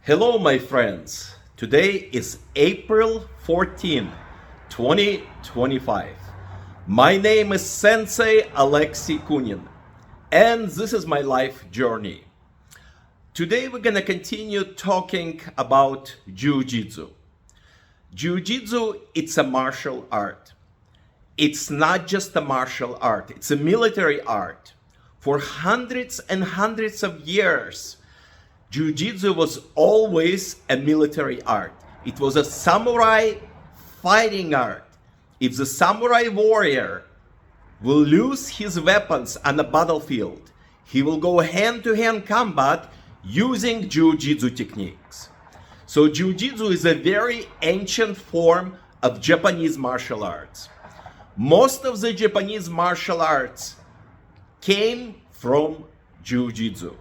Hello, my friends. Today is April 14, 2025. My name is Sensei Alexey Kunin, and this is my life journey. Today we're going to continue talking about Jiu-Jitsu. Jiu-Jitsu, it's a martial art. It's not just a martial art, it's a military art. For hundreds and hundreds of years, Jiu-Jitsu was always a military art. It was a samurai fighting art. If the samurai warrior will lose his weapons on the battlefield, he will go hand-to-hand combat using Jiu-Jitsu techniques. So Jiu-Jitsu is a very ancient form of Japanese martial arts. Most of the Japanese martial arts came from Jiu-Jitsu.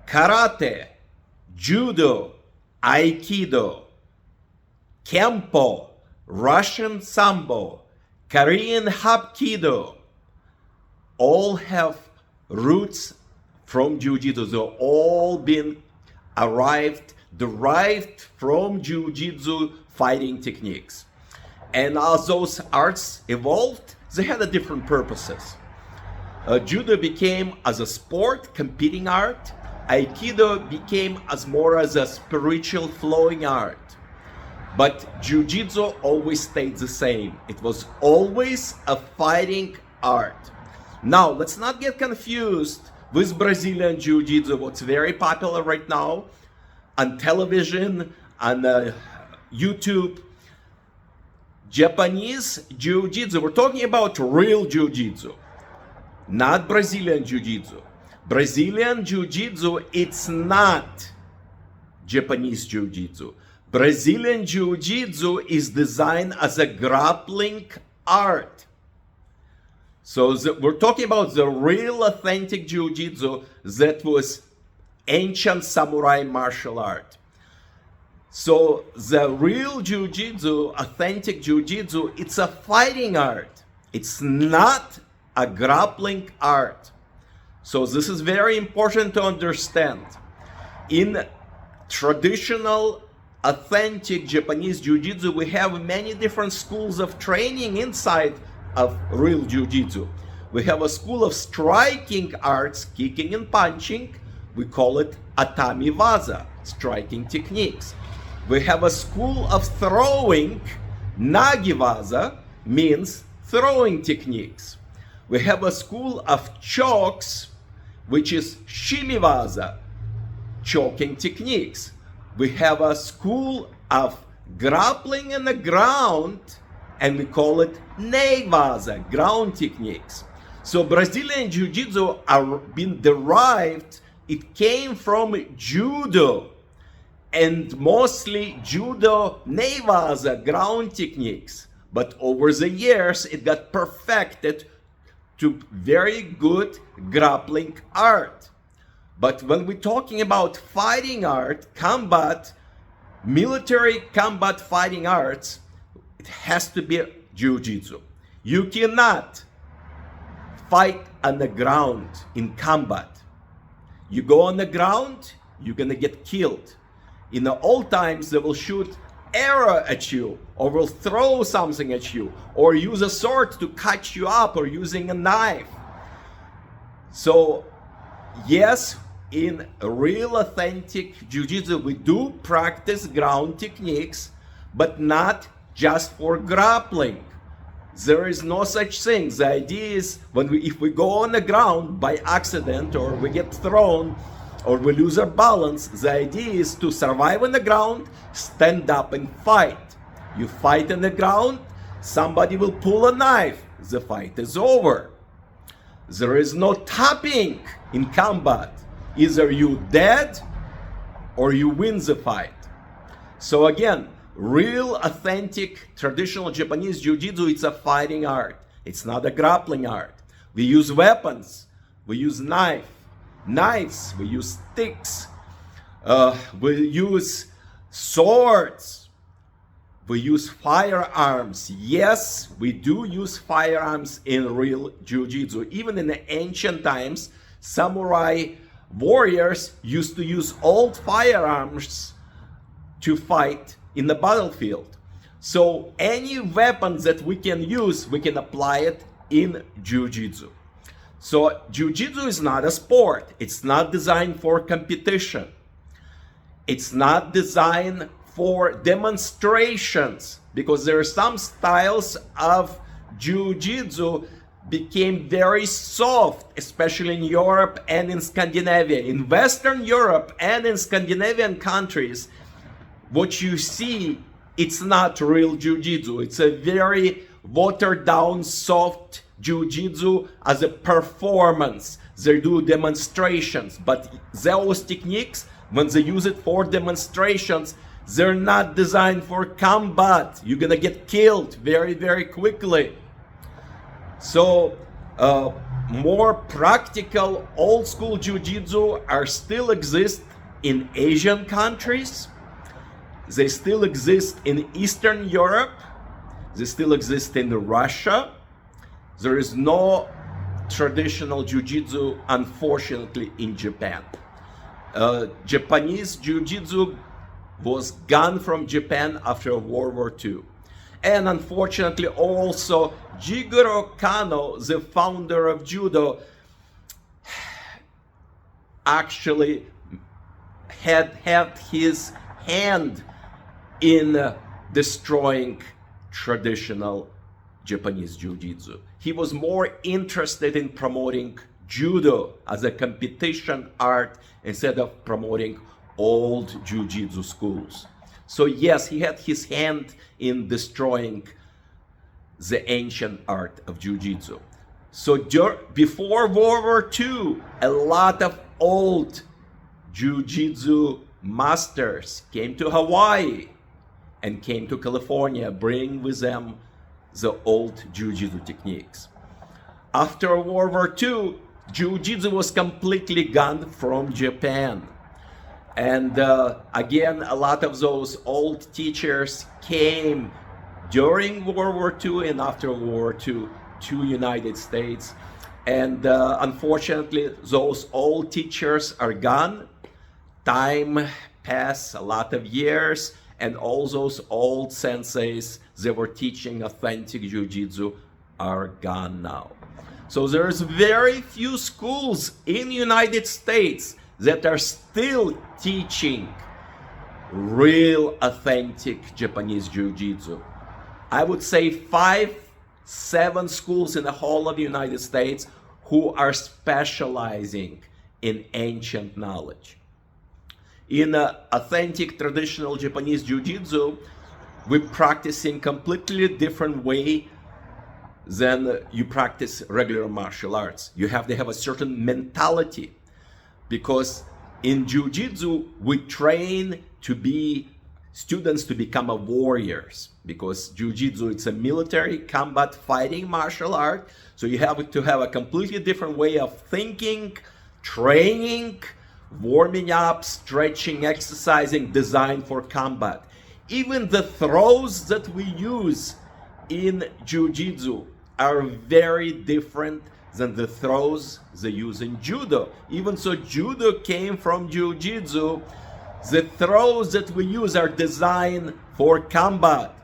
Karate, Judo, Aikido, Kempo, Russian Sambo, Korean Hapkido, all have roots from Jiu-Jitsu. They've all been derived from Jiu-Jitsu fighting techniques. And as those arts evolved, they had different purposes. Judo became as a sport, competing art. Aikido became more as a spiritual flowing art. But Jiu-Jitsu always stayed the same. It was always a fighting art. Now, let's not get confused with Brazilian Jiu-Jitsu, what's very popular right now on television, on YouTube. Japanese Jiu-Jitsu, we're talking about real Jiu-Jitsu, not Brazilian Jiu-Jitsu. Brazilian Jiu-Jitsu, it's not Japanese Jiu-Jitsu. Brazilian Jiu-Jitsu is designed as a grappling art. So we're talking about the real authentic Jiu-Jitsu that was ancient samurai martial art. So the real Jiu-Jitsu, authentic Jiu-Jitsu, it's a fighting art. It's not a grappling art. So this is very important to understand. In traditional, authentic Japanese Jiu-Jitsu, we have many different schools of training inside of real Jiu-Jitsu. We have a school of striking arts, kicking and punching. We call it Atami Waza, striking techniques. We have a school of throwing, Nagi Waza, means throwing techniques. We have a school of chokes, which is Shimiwaza, choking techniques. We have a school of grappling in the ground, and we call it Neiwaza, ground techniques. So Brazilian Jiu-Jitsu are being derived, it came from Judo, and mostly Judo Neiwaza, ground techniques. But over the years, it got perfected to very good grappling art. But when we're talking about fighting art, combat, military combat fighting arts, it has to be Jiu-Jitsu. You cannot fight on the ground in combat. You go on the ground, you're gonna get killed. In the old times, they will shoot arrow at you, or will throw something at you, or use a sword to cut you up, or using a knife. So yes, in real authentic Jiu-Jitsu, we do practice ground techniques, but not just for grappling. There is no such thing. The idea is if we go on the ground by accident, or we get thrown, or we lose our balance, the idea is to survive on the ground, stand up and fight. You fight on the ground, somebody will pull a knife, the fight is over. There is no tapping in combat. Either you dead or you win the fight. So again, real authentic traditional Japanese Jiu-Jitsu, it's a fighting art. It's not a grappling art. We use weapons, we use knives, we use sticks, we use swords, we use firearms. Yes, we do use firearms in real Jiu-Jitsu. Even in the ancient times, samurai warriors used to use old firearms to fight in the battlefield. So any weapons that we can use, we can apply it in Jiu-Jitsu. So Jiu-Jitsu is not a sport. It's not designed for competition. It's not designed for demonstrations, because there are some styles of Jiu-Jitsu became very soft, especially in Europe and in Scandinavia. In Western Europe and in Scandinavian countries, what you see, it's not real Jiu-Jitsu. It's a very watered down, soft Jiu-Jitsu as a performance. They do demonstrations, but those techniques, when they use it for demonstrations, they're not designed for combat. You're gonna get killed very, very quickly. So more practical old school Jiu-Jitsu are still exist in Asian countries. They still exist in Eastern Europe. They still exist in Russia. There is no traditional Jiu-Jitsu, unfortunately, in Japan. Japanese Jiu-Jitsu was gone from Japan after World War II. And unfortunately also Jigoro Kano, the founder of Judo, actually had his hand in destroying traditional Japanese Jiu-Jitsu. He was more interested in promoting Judo as a competition art instead of promoting old Jiu-Jitsu schools. So yes, he had his hand in destroying the ancient art of Jiu-Jitsu. So before World War II, a lot of old Jiu-Jitsu masters came to Hawaii and came to California, bringing with them the old Jiu-Jitsu techniques. After World War II, Jiu-Jitsu was completely gone from Japan. And again, a lot of those old teachers came during World War II and after World War II to United States. And unfortunately, those old teachers are gone. Time passed, a lot of years, and all those old senseis that were teaching authentic Jiu-Jitsu are gone now. So there's very few schools in the United States that are still teaching real authentic Japanese Jiu-Jitsu. I would say 5-7 schools in the whole of the United States who are specializing in ancient knowledge. In authentic traditional Japanese Jiu-Jitsu, we practice in completely different way than you practice regular martial arts. You have to have a certain mentality, because in Jiu-Jitsu we train to be students to become warriors, because Jiu-Jitsu it's a military combat fighting martial art. So you have to have a completely different way of thinking, training, warming up, stretching, exercising, designed for combat. Even the throws that we use in Jiu-Jitsu are very different than the throws they use in Judo. Even so, Judo came from Jiu-Jitsu. The throws that we use are designed for combat.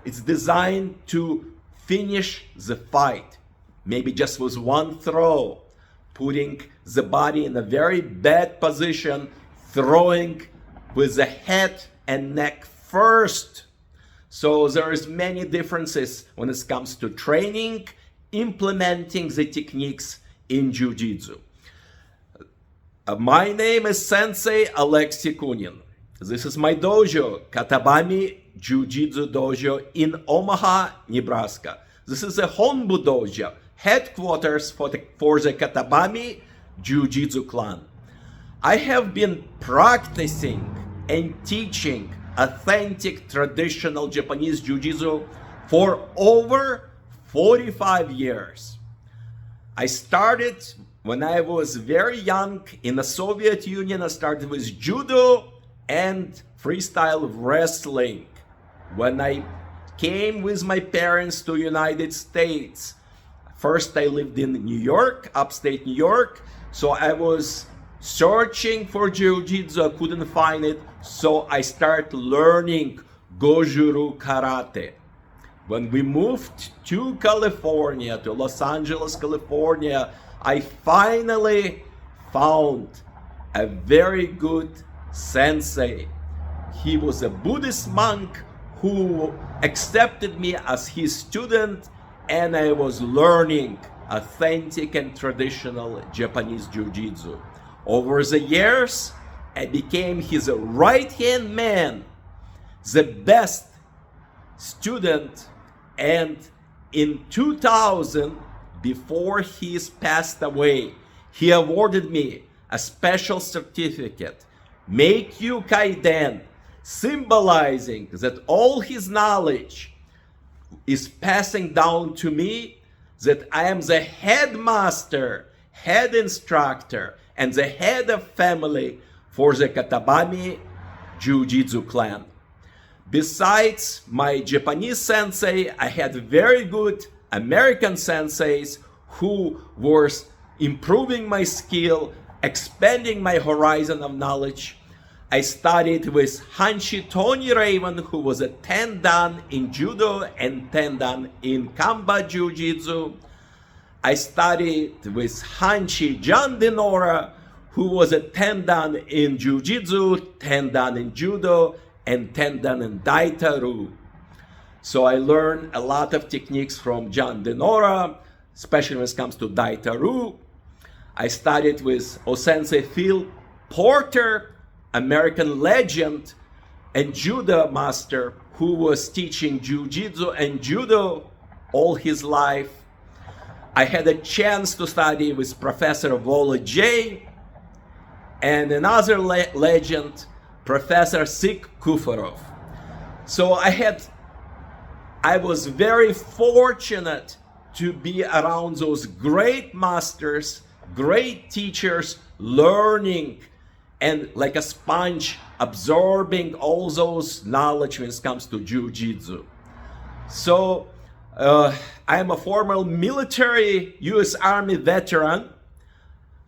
It's designed to finish the fight. Maybe just with one throw, putting the body in a very bad position, throwing with the head and neck first. So there is many differences when it comes to training, implementing the techniques in Jiu-Jitsu. My name is Sensei Alexey Kunin. This is my dojo, Katabami Ju-Jitsu Dojo in Omaha, Nebraska. This is a Honbu dojo, headquarters for the Katabami Ju-Jitsu clan. I have been practicing and teaching authentic traditional Japanese Jiu-Jitsu for over 45 years. I started when I was very young in the Soviet Union. I started with judo and freestyle wrestling. When I came with my parents to United States, first I lived in New York, upstate New York. So I was searching for jiu-jitsu, I couldn't find it, so I started learning Goju-Ryu karate. When we moved to California, to Los Angeles, California, I finally found a very good sensei. He was a Buddhist monk who accepted me as his student, and I was learning authentic and traditional Japanese jiu-jitsu. Over the years, I became his right-hand man, the best student, and in 2000, before he passed away, he awarded me a special certificate, Meikyu Kaiden, symbolizing that all his knowledge is passing down to me, that I am the headmaster, head instructor, and the head of family for the Katabami Ju-Jitsu clan. Besides my Japanese sensei, I had very good American senseis who were improving my skill, expanding my horizon of knowledge. I studied with Hanshi Tony Raven, who was a 10 dan in Judo and 10 dan in Combat Jiu-Jitsu. I studied with Hanshi John Denora, who was a 10 dan in Jiu-Jitsu, 10 dan in Judo, and 10 dan in Daitaru. So I learned a lot of techniques from John Denora, especially when it comes to Daitaru. I studied with O-Sensei Phil Porter, American legend and judo master who was teaching jiu-jitsu and judo all his life. I had a chance to study with Professor Vola J and another legend, Professor Sik Kufarov. So I was very fortunate to be around those great masters, great teachers, learning and like a sponge absorbing all those knowledge when it comes to jiu-jitsu. So I am a former military US Army veteran.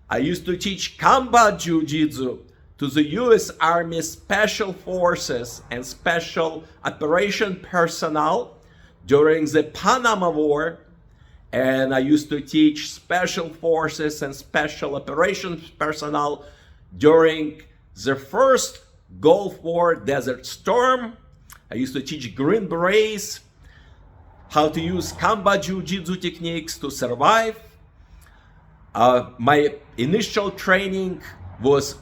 I used to teach combat jiu-jitsu to the US Army Special Forces and Special Operation personnel during the Panama War. And I used to teach Special Forces and Special Operations personnel during the first Gulf War Desert Storm. I used to teach Green Berets how to use combat jiu-jitsu techniques to survive. My initial training was,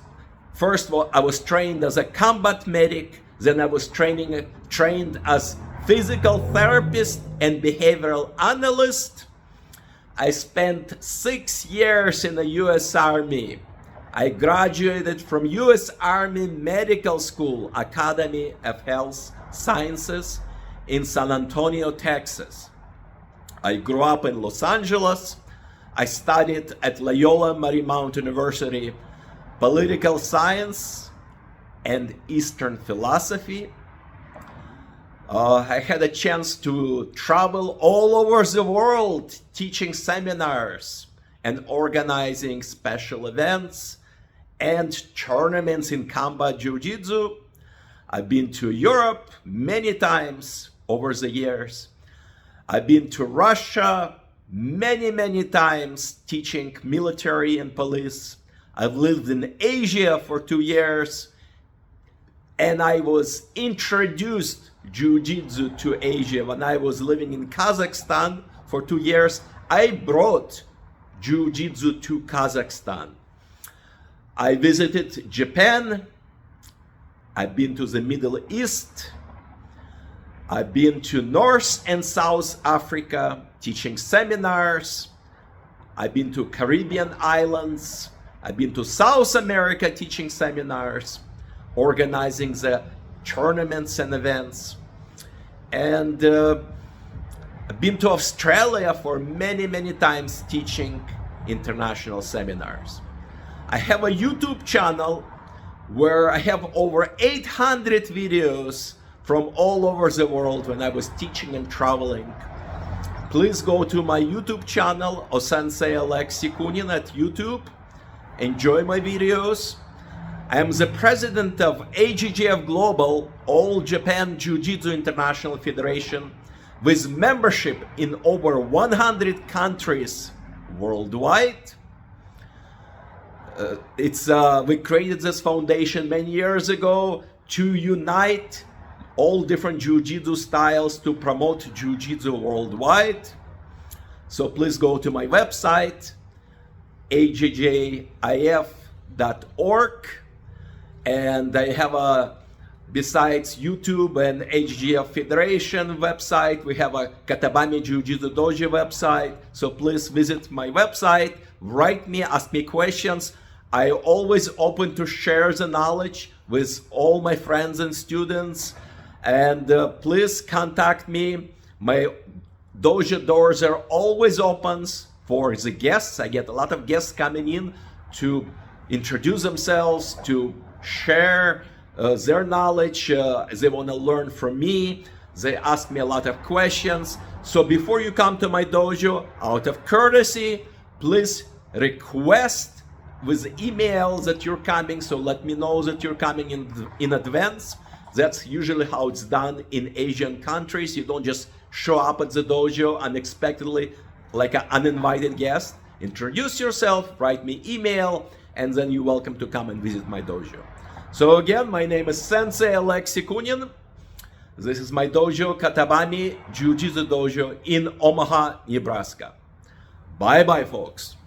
first of all, I was trained as a combat medic, then I was trained as physical therapist and behavioral analyst. I spent 6 years in the US Army. I graduated from US Army Medical School, Academy of Health Sciences in San Antonio, Texas. I grew up in Los Angeles. I studied at Loyola Marymount University, political science and Eastern philosophy. I had a chance to travel all over the world, teaching seminars and organizing special events and tournaments in combat jiu-jitsu. I've been to Europe many times over the years. I've been to Russia many times teaching military and police. I've lived in Asia for 2 years, and I was introduced jiu-jitsu to Asia when I was living in Kazakhstan for 2 years. I brought jiu-jitsu to Kazakhstan. I visited Japan. I've been to the Middle East. I've been to North and South Africa teaching seminars. I've been to Caribbean islands. I've been to South America teaching seminars, organizing the tournaments and events. And I've been to Australia for many times teaching international seminars. I have a YouTube channel where I have over 800 videos from all over the world when I was teaching and traveling. Please go to my YouTube channel, O-Sensei Alexey Kunin at YouTube, enjoy my videos. I am the president of AJJIF Global, All Japan Jiu-Jitsu International Federation, with membership in over 100 countries worldwide. We created this foundation many years ago to unite all different jiu-jitsu styles to promote jiu-jitsu worldwide. So please go to my website, AJJIF.org, and I have besides YouTube and AJJIF Federation website, we have a Katabami Ju-Jitsu Dojo website. So please visit my website, write me, ask me questions. I always open to share the knowledge with all my friends and students. And please contact me. My dojo doors are always open for the guests. I get a lot of guests coming in to introduce themselves, to share their knowledge. They want to learn from me. They ask me a lot of questions. So before you come to my dojo, out of courtesy, please request with email that you're coming. So let me know that you're coming in advance. That's usually how it's done in Asian countries. You don't just show up at the dojo unexpectedly like an uninvited guest. Introduce yourself, write me email, and then you're welcome to come and visit my dojo. So again, my name is Sensei Alexey Kunin. This is my dojo, Katabami Ju-Jitsu Dojo in Omaha, Nebraska. Bye-bye, folks.